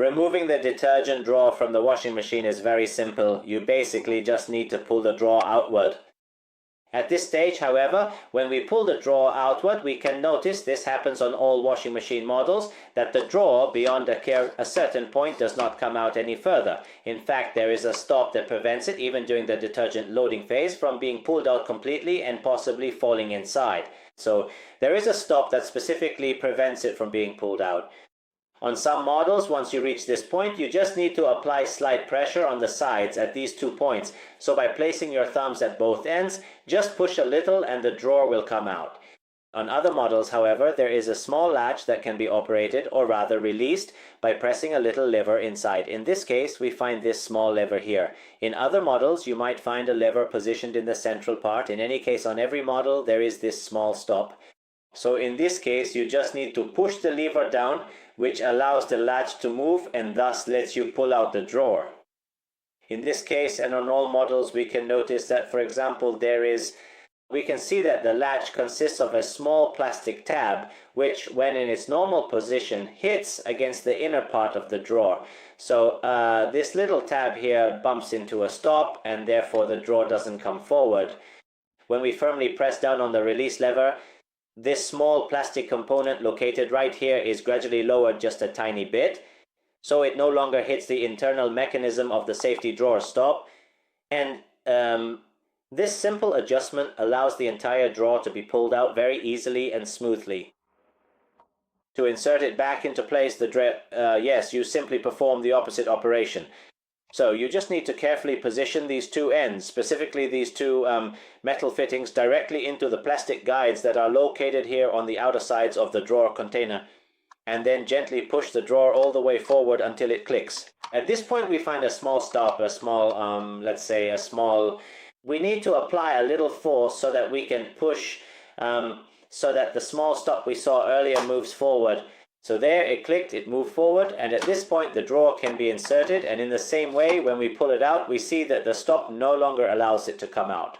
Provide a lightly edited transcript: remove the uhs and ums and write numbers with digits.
Removing the detergent drawer from the washing machine is very simple. You basically just need to pull the drawer outward. At this stage, however, when we pull the drawer outward, we can notice, this happens on all washing machine models, that the drawer beyond a certain point does not come out any further. In fact, there is a stop that prevents it, even during the detergent loading phase, from being pulled out completely and possibly falling inside. So there is a stop that specifically prevents it from being pulled out. On some models, once you reach this point, you just need to apply slight pressure on the sides at these 2 points. So by placing your thumbs at both ends, just push a little and the drawer will come out. On other models, however, there is a small latch that can be operated, or rather released, by pressing a little lever inside. In this case, we find this small lever here. In other models, you might find a lever positioned in the central part. In any case, on every model, there is this small stop. So in this case, you just need to push the lever down, which allows the latch to move and thus lets you pull out the drawer. In this case, and on all models, we can notice that, for example, we can see that the latch consists of a small plastic tab, which, when in its normal position, hits against the inner part of the drawer. So this little tab here bumps into a stop, and therefore the drawer doesn't come forward. When we firmly press down on the release lever, this small plastic component located right here is gradually lowered just a tiny bit, so it no longer hits the internal mechanism of the safety drawer stop, and this simple adjustment allows the entire drawer to be pulled out very easily and smoothly. To insert it back into place, yes, you simply perform the opposite operation. So you just need to carefully position these two ends, specifically these two metal fittings, directly into the plastic guides that are located here on the outer sides of the drawer container, and then gently push the drawer all the way forward until it clicks. At this point we find a small stop, we need to apply a little force so that we can push, so that the small stop we saw earlier moves forward. So there it clicked, it moved forward, and at this point the drawer can be inserted, and in the same way when we pull it out we see that the stop no longer allows it to come out.